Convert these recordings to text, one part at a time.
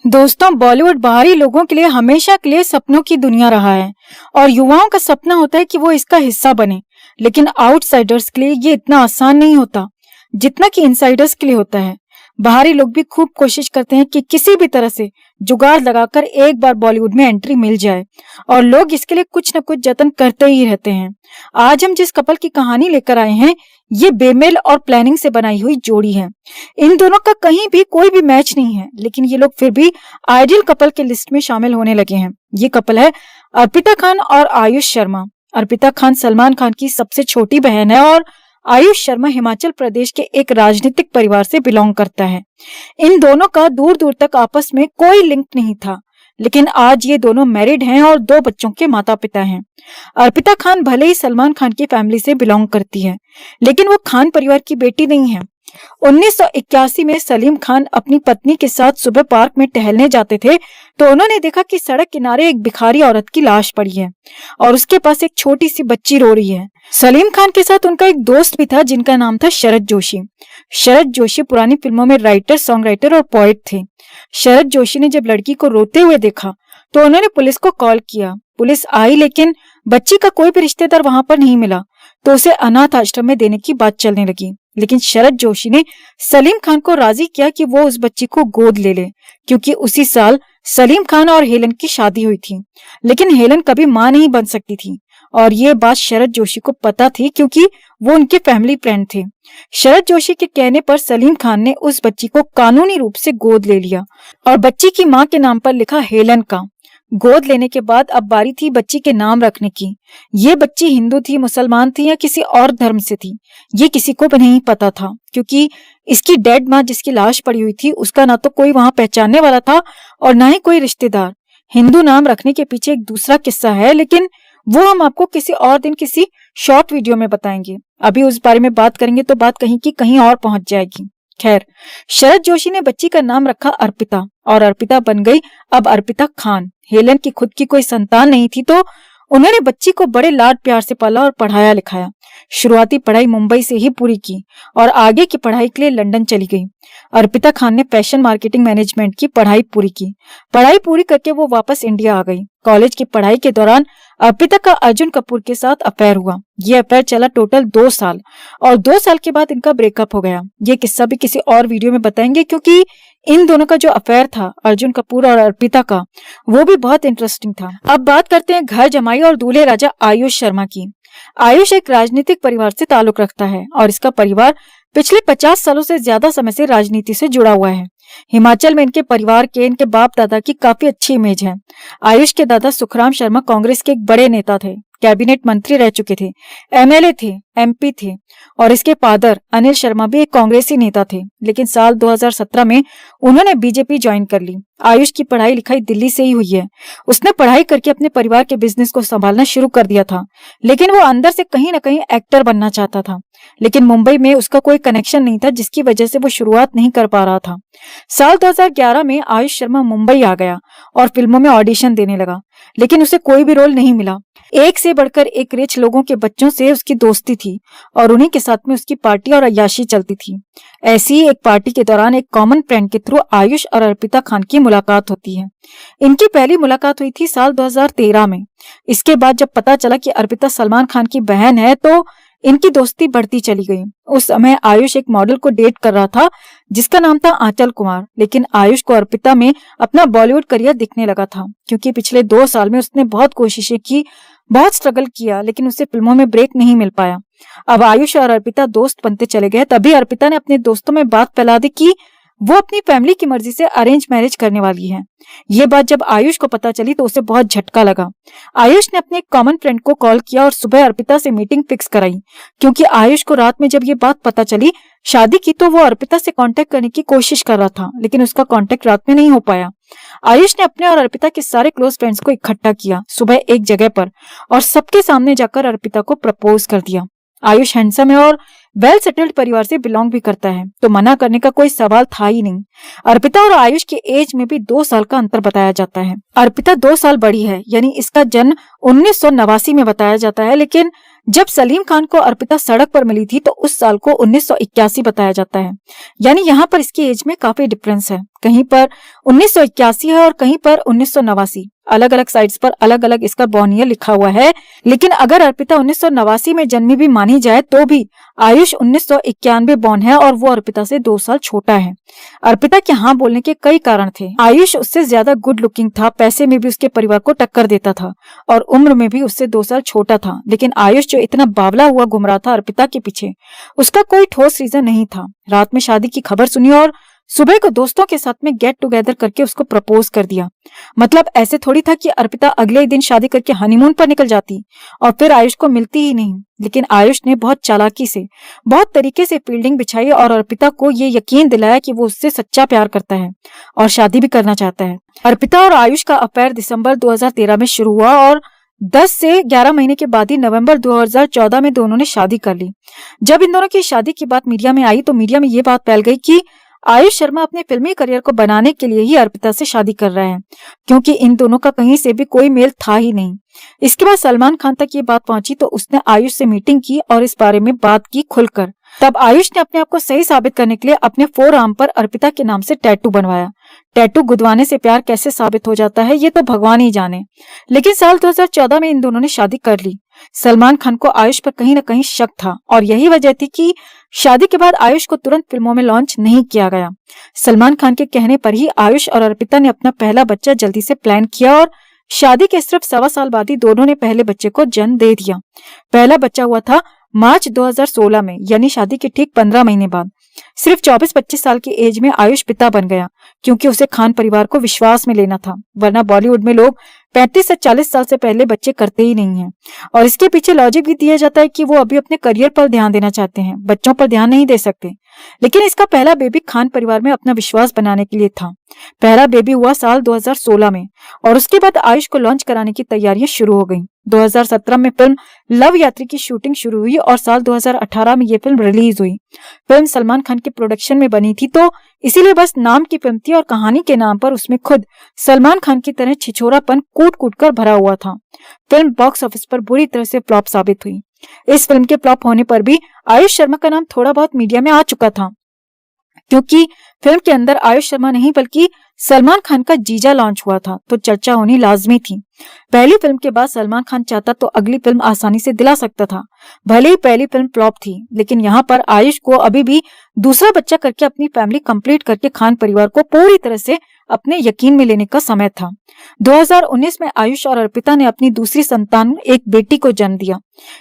दोस्तों, बॉलीवुड बाहरी लोगों के लिए हमेशा के लिए सपनों की दुनिया रहा है और युवाओं का सपना होता है कि वो इसका हिस्सा बने। लेकिन आउटसाइडर्स के लिए ये इतना आसान नहीं होता जितना कि इनसाइडर्स के लिए होता है। बाहरी लोग भी खूब कोशिश करते हैं कि किसी भी तरह से जुगाड़ लगाकर एक बार बॉलीवुड में एंट्री मिल जाए और लोग इसके लिए कुछ न कुछ जतन करते ही रहते हैं। आज हम जिस कपल की कहानी लेकर आए हैं, ये बेमेल और प्लानिंग से बनाई हुई जोड़ी है। इन दोनों का कहीं भी कोई भी मैच नहीं है, लेकिन ये लोग फिर भी आइडियल कपल के लिस्ट में शामिल होने लगे हैं। ये कपल है अर्पिता खान और आयुष शर्मा। अर्पिता खान सलमान खान की सबसे छोटी बहन है और आयुष शर्मा हिमाचल प्रदेश के एक राजनीतिक परिवार से बिलोंग करता है। इन दोनों का दूर दूर तक आपस में कोई लिंक नहीं था, लेकिन आज ये दोनों मैरिड हैं और 2 बच्चों के माता पिता हैं। अर्पिता खान भले ही सलमान खान की फैमिली से बिलोंग करती है, लेकिन वो खान परिवार की बेटी नहीं है। 1981 में सलीम खान अपनी पत्नी के साथ सुबह पार्क में टहलने जाते थे तो उन्होंने देखा कि सड़क किनारे एक भिखारी औरत की लाश पड़ी है और उसके पास एक छोटी सी बच्ची रो रही है। सलीम खान के साथ उनका एक दोस्त भी था जिनका नाम था शरद जोशी। शरद जोशी पुरानी फिल्मों में राइटर, सॉन्ग राइटर और पोएट थे। शरद जोशी ने जब लड़की को रोते हुए देखा तो उन्होंने पुलिस को कॉल किया। पुलिस आई, लेकिन बच्ची का कोई भी रिश्तेदार वहां पर नहीं मिला तो उसे अनाथ आश्रम में देने की बात चलने लगी। लेकिन शरद जोशी ने सलीम खान को राजी किया कि वो उस बच्ची को गोद ले ले, क्योंकि उसी साल सलीम खान और हेलन की शादी हुई थी। लेकिन हेलन कभी मां नहीं बन सकती थी और ये बात शरद जोशी को पता थी, क्योंकि वो उनके फैमिली फ्रेंड थे। शरद जोशी के कहने पर सलीम खान ने उस बच्ची को कानूनी रूप से गोद ले लिया और बच्ची की मां के नाम पर लिखा हेलन का। गोद लेने के बाद अब बारी थी बच्ची के नाम रखने की। ये बच्ची हिंदू थी, मुसलमान थी या किसी और धर्म से थी, ये किसी को भी नहीं पता था, क्योंकि इसकी डेड माँ जिसकी लाश पड़ी हुई थी उसका ना तो कोई वहां पहचानने वाला था और ना ही कोई रिश्तेदार। हिंदू नाम रखने के पीछे एक दूसरा किस्सा है, लेकिन वो हम आपको किसी और दिन किसी शॉर्ट वीडियो में बताएंगे। अभी उस बारे में बात करेंगे तो बात कहीं की कहीं और पहुंच जाएगी। खैर, शरद जोशी ने बच्ची का नाम रखा अर्पिता और अर्पिता बन गई अब अर्पिता खान। हेलन की खुद की कोई संतान नहीं थी तो उन्होंने बच्ची को बड़े लाड प्यार से पाला और पढ़ाया लिखाया। शुरुआती पढ़ाई मुंबई से ही पूरी की और आगे की पढ़ाई के लिए लंदन चली गई। अर्पिता खान ने फैशन मार्केटिंग मैनेजमेंट की पढ़ाई पूरी की। पढ़ाई पूरी करके वो वापस इंडिया आ गई। कॉलेज की पढ़ाई के दौरान अर्पिता का अर्जुन कपूर के साथ अफेयर हुआ। ये अफेयर चला टोटल 2 साल और 2 साल के बाद इनका ब्रेकअप हो गया। ये किस्सा भी किसी और वीडियो में बताएंगे, क्योंकि इन दोनों का जो अफेयर था अर्जुन कपूर और अर्पिता का, वो भी बहुत इंटरेस्टिंग था। अब बात करते हैं घर जमाई और दूल्हे राजा आयुष शर्मा की। आयुष एक राजनीतिक परिवार से ताल्लुक रखता है और इसका परिवार पिछले 50 सालों से ज्यादा समय से राजनीति से जुड़ा हुआ है। हिमाचल में इनके परिवार के, इनके बाप दादा की काफी अच्छी इमेज है। आयुष के दादा सुखराम शर्मा कांग्रेस के एक बड़े नेता थे, कैबिनेट मंत्री रह चुके थे, एमएलए थे, एमपी थे और इसके फादर अनिल शर्मा भी एक कांग्रेसी नेता थे। लेकिन साल 2017 में उन्होंने बीजेपी ज्वाइन कर ली। आयुष की पढ़ाई लिखाई दिल्ली से ही हुई है। उसने पढ़ाई करके अपने परिवार के बिजनेस को संभालना शुरू कर दिया था, लेकिन वो अंदर से कहीं ना कहीं एक्टर बनना चाहता था। लेकिन मुंबई में उसका कोई कनेक्शन नहीं था, जिसकी वजह से वो शुरुआत नहीं कर पा रहा था। साल 2011 में आयुष शर्मा मुंबई आ गया और फिल्मों में ऑडिशन देने लगा, लेकिन उसे कोई भी रोल नहीं मिला। एक से बढ़कर एक रिच लोगों के बच्चों से उसकी दोस्ती थी और उन्हीं के साथ में उसकी पार्टी और अय्याशी चलती थी। ऐसी ही एक पार्टी के दौरान एक कॉमन फ्रेंड के थ्रू आयुष और अर्पिता खान की मुलाकात होती है। इनकी पहली मुलाकात हुई थी साल 2013 में। इसके बाद जब पता चला कि अर्पिता सलमान खान की बहन है तो इनकी दोस्ती बढ़ती चली गई। उस समय आयुष एक मॉडल को डेट कर रहा था जिसका नाम था आंचल कुमार, लेकिन आयुष को अर्पिता में अपना बॉलीवुड करियर दिखने लगा था, क्योंकि पिछले 2 साल में उसने बहुत कोशिशें की, बहुत स्ट्रगल किया, लेकिन उसे फिल्मों में ब्रेक नहीं मिल पाया। अब आयुष और अर्पिता दोस्त बनते चले गए। तभी अर्पिता ने अपने दोस्तों में बात फैला दी कि वो अपनी फैमिली की मर्जी से अरेंज मैरिज करने वाली है। ये बात जब आयुष को पता चली तो उसे बहुत झटका लगा। आयुष ने अपने एक कॉमन फ्रेंड को कॉल किया और सुबह अर्पिता से मीटिंग फिक्स कराई, क्योंकि आयुष को रात में जब ये बात पता चली शादी की तो वो अर्पिता से कांटेक्ट करने की कोशिश कर रहा था, लेकिन उसका कांटेक्ट रात में नहीं हो पाया। आयुष ने अपने और अर्पिता के सारे क्लोज फ्रेंड्स को इकट्ठा किया सुबह एक जगह पर और सबके सामने जाकर अर्पिता को प्रपोज कर दिया। आयुष हैंडसम है और वेल सेटल्ड परिवार से बिलोंग भी करता है, तो मना करने का कोई सवाल था ही नहीं। अर्पिता और आयुष के एज में भी 2 साल का अंतर बताया जाता है। अर्पिता 2 साल बड़ी है, यानी इसका जन्म 1989 में बताया जाता है, लेकिन जब सलीम खान को अर्पिता सड़क पर मिली थी तो उस साल को 1981 बताया जाता है। यानी यहाँ पर इसकी एज में काफी डिफरेंस है, कहीं पर 1981 है और कहीं पर 1989। अलग अलग साइट्स पर अलग अलग इसका बॉर्न ईयर लिखा हुआ है, लेकिन अगर अर्पिता 1989 में जन्मी भी मानी जाए तो भी आयुष 1991 बॉर्न है और वो अर्पिता से 2 साल छोटा है। अर्पिता के हाँ बोलने के कई कारण थे। आयुष उससे ज्यादा गुड लुकिंग था, पैसे में भी उसके परिवार को टक्कर देता था और उम्र में भी उससे 2 साल छोटा था, लेकिन आयुष जो इतना बावला हुआ घूम रहा था अर्पिता के पीछे, उसका कोई ठोस रीजन नहीं था। रात में शादी की खबर सुनी और सुबह को दोस्तों के साथ में गेट टुगेदर करके उसको प्रपोज कर दिया। मतलब ऐसे थोड़ी था कि अर्पिता अगले ही दिन शादी करके हनीमून पर निकल जाती और फिर आयुष को मिलती ही नहीं, लेकिन आयुष ने बहुत चालाकी से, बहुत तरीके से फील्डिंग बिछाई और अर्पिता को ये यकीन दिलाया कि वो उससे सच्चा प्यार करता है और शादी भी करना चाहता है। अर्पिता और आयुष का अफेयर दिसंबर 2013 में शुरू हुआ और 10 से 11 महीने के बाद ही नवंबर 2014 में दोनों ने शादी कर ली। जब इन दोनों की शादी की बात मीडिया में आई तो मीडिया में ये बात फैल गई कि आयुष शर्मा अपने फिल्मी करियर को बनाने के लिए ही अर्पिता से शादी कर रहे हैं, क्योंकि इन दोनों का कहीं से भी कोई मेल था ही नहीं। इसके बाद सलमान खान तक ये बात पहुंची तो उसने आयुष से मीटिंग की और इस बारे में बात की खुलकर। तब आयुष ने अपने आप को सही साबित करने के लिए अपने फोर आर्म पर अर्पिता के नाम से टैटू बनवाया। टैटू गुदवाने से प्यार कैसे साबित हो जाता है ये तो भगवान ही जाने, लेकिन साल 2014 में इन दोनों ने शादी कर ली। सलमान खान को आयुष पर कहीं न कहीं शक था और यही वजह थी कि शादी के बाद आयुष को तुरंत फिल्मों में लॉन्च नहीं किया गया। सलमान खान के कहने पर ही आयुष और अर्पिता ने अपना पहला बच्चा जल्दी से प्लान किया और शादी के सिर्फ 1.25 साल बाद ही दोनों ने पहले बच्चे को जन्म दे दिया। पहला बच्चा हुआ था मार्च 2016 में, यानी शादी के ठीक 15 महीने बाद। सिर्फ 24-25 साल की एज में आयुष पिता बन गया, क्योंकि उसे खान परिवार को विश्वास में लेना था, वरना बॉलीवुड में लोग 35 से 40 साल से पहले बच्चे करते ही नहीं हैं। और इसके पीछे लॉजिक भी दिया जाता है कि वो अभी अपने करियर पर ध्यान देना चाहते हैं, बच्चों पर ध्यान नहीं दे सकते। लेकिन इसका पहला बेबी खान परिवार में अपना विश्वास बनाने के लिए था। पहला बेबी हुआ साल 2016 में और उसके बाद आयुष को लॉन्च कराने की तैयारियां शुरू हो गईं। 2017 में फिल्म लव यात्री की शूटिंग शुरू हुई और साल 2018 में ये फिल्म रिलीज हुई। फिल्म सलमान खान के प्रोडक्शन में बनी थी, तो इसीलिए बस नाम की फिल्म थी और कहानी के नाम पर उसमें खुद सलमान खान की तरह छिछोरापन कूट कूट कर भरा हुआ था। फिल्म बॉक्स ऑफिस पर बुरी तरह से फ्लॉप साबित हुई। इस फिल्म के फ्लॉप होने पर भी आयुष शर्मा का नाम थोड़ा बहुत मीडिया में आ चुका था, क्योंकि फिल्म के अंदर आयुष शर्मा नहीं बल्कि सलमान खान का जीजा लॉन्च हुआ था, तो चर्चा होनी लाजमी थी। पहली फिल्म के बाद सलमान खान चाहता तो अगली फिल्म आसानी से दिला सकता था, भले ही पहली फिल्म फ्लॉप थी। लेकिन यहाँ पर आयुष को अभी भी दूसरा बच्चा करके अपनी फैमिली कंप्लीट करके खान परिवार को पूरी तरह से अपने यकीन में लेने का समय था। 2019 में आयुष और अर्पिता ने अपनी दूसरी संतान एक बेटी को जन्म दिया।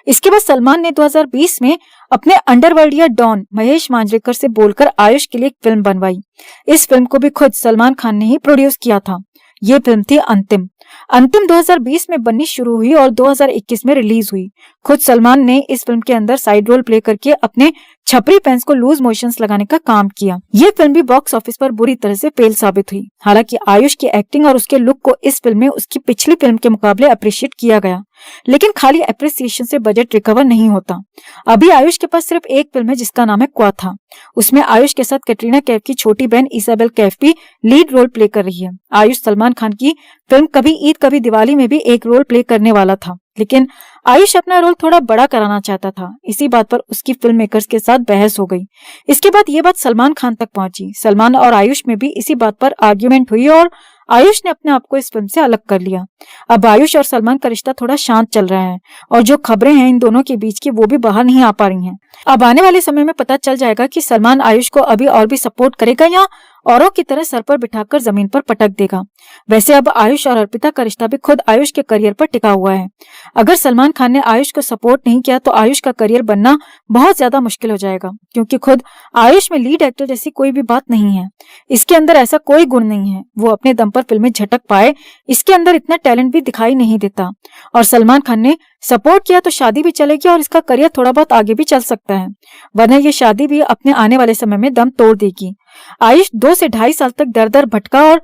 इसके बाद सलमान ने 2020 में अपने अंडरवर्ल्ड डॉन महेश मांजरेकर से बोलकर आयुष के लिए एक फिल्म बनवाई। इस फिल्म को भी खुद सलमान खान ने ही प्रोड्यूस किया था। ये फिल्म थी अंतिम। अंतिम 2020 में बननी शुरू हुई और 2021 में रिलीज हुई। खुद सलमान ने इस फिल्म के अंदर साइड रोल प्ले करके अपने छपरी फैंस को लूज मोशंस लगाने का काम किया। ये फिल्म भी बॉक्स ऑफिस पर बुरी तरह से फेल साबित हुई। हालांकि आयुष की एक्टिंग और उसके लुक को इस फिल्म में उसकी पिछली फिल्म के मुकाबले अप्रिशिएट किया गया, लेकिन खाली अप्रिसिएशन से बजट रिकवर नहीं होता। अभी आयुष के पास सिर्फ एक फिल्म है जिसका नाम है क्वाथा। उसमें आयुष के साथ कैटरीना कैफ की छोटी बहन इसाबेल कैफ भी लीड रोल प्ले कर रही है। आयुष सलमान खान की फिल्म कभी ईद कभी दिवाली में भी एक रोल प्ले करने वाला था, लेकिन आयुष अपना रोल थोड़ा बड़ा कराना चाहता था। इसी बात पर उसकी फिल्म मेकर्स के साथ बहस हो गई। इसके बाद ये बात सलमान खान तक पहुंची। सलमान और आयुष में भी इसी बात पर आर्ग्यूमेंट हुई और आयुष ने अपने आप को इस फिल्म से अलग कर लिया। अब आयुष और सलमान का रिश्ता थोड़ा शांत चल रहा है और जो खबरें हैं इन दोनों के बीच की वो भी बाहर नहीं आ पा रही हैं। अब आने वाले समय में पता चल जाएगा कि सलमान आयुष को अभी और भी सपोर्ट करेगा या औरों की तरह सर पर बिठाकर जमीन पर पटक देगा। वैसे अब आयुष और अर्पिता का रिश्ता भी खुद आयुष के करियर पर टिका हुआ है। अगर सलमान खान ने आयुष को सपोर्ट नहीं किया तो आयुष का करियर बनना बहुत ज्यादा मुश्किल हो जाएगा, क्योंकि खुद आयुष में लीड एक्टर जैसी कोई भी बात नहीं है। इसके अंदर ऐसा कोई गुण नहीं है वो अपने दम पर फिल्में झटक पाए, इसके अंदर इतना टैलेंट भी दिखाई नहीं देता। और सलमान खान ने सपोर्ट किया तो शादी भी चलेगी और इसका करियर थोड़ा बहुत आगे भी चल सकता है, वरना ये शादी भी अपने आने वाले समय में दम तोड़ देगी। आयुष 2 से 2.5 साल तक दर दर भटका और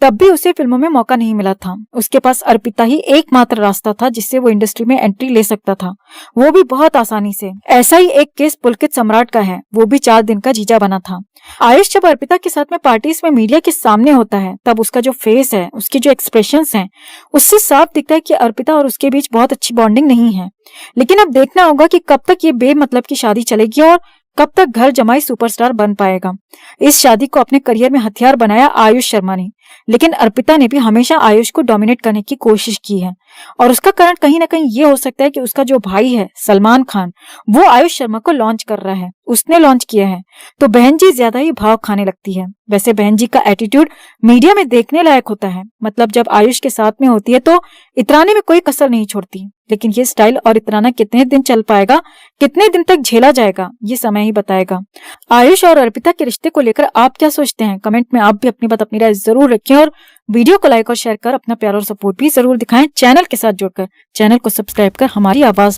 तब भी उसे फिल्मों में मौका नहीं मिला था। उसके पास अर्पिता ही एकमात्र रास्ता था जिससे वो इंडस्ट्री में एंट्री ले सकता था, वो भी बहुत आसानी से। ऐसा ही एक केस पुलकित सम्राट का है, वो भी 4 दिन का जीजा बना था। आयुष जब अर्पिता के साथ में पार्टीज में मीडिया के सामने होता है तब उसका जो फेस है, उसके जो एक्सप्रेशंस हैं, उससे साफ दिखता है कि अर्पिता और उसके बीच बहुत अच्छी बॉन्डिंग नहीं है। लेकिन अब देखना होगा कि कब तक ये बेमतलब की शादी चलेगी और कब तक घर जमाई सुपरस्टार बन पाएगा। इस शादी को अपने करियर में हथियार बनाया आयुष शर्मा ने, लेकिन अर्पिता ने भी हमेशा आयुष को डोमिनेट करने की कोशिश की है और उसका कारण कहीं ना कहीं ये हो सकता है कि उसका जो भाई है सलमान खान, वो आयुष शर्मा को लॉन्च कर रहा है, उसने लॉन्च किया है, तो बहन जी ज्यादा ही भाव खाने लगती है। वैसे बहन जी का एटीट्यूड मीडिया में देखने लायक होता है, मतलब जब आयुष के साथ में होती है तो इतराने में कोई कसर नहीं छोड़ती। लेकिन ये स्टाइल और इतराना कितने दिन चल पाएगा, कितने दिन तक झेला जाएगा, ये समय ही बताएगा। आयुष और अर्पिता के रिश्ते को लेकर आप क्या सोचते हैं? कमेंट में आप भी अपनी बात, अपनी राय जरूर रखें और वीडियो को लाइक और शेयर कर अपना प्यार और सपोर्ट भी जरूर दिखाएं। चैनल के साथ जुड़कर, चैनल को सब्सक्राइब कर हमारी आवाज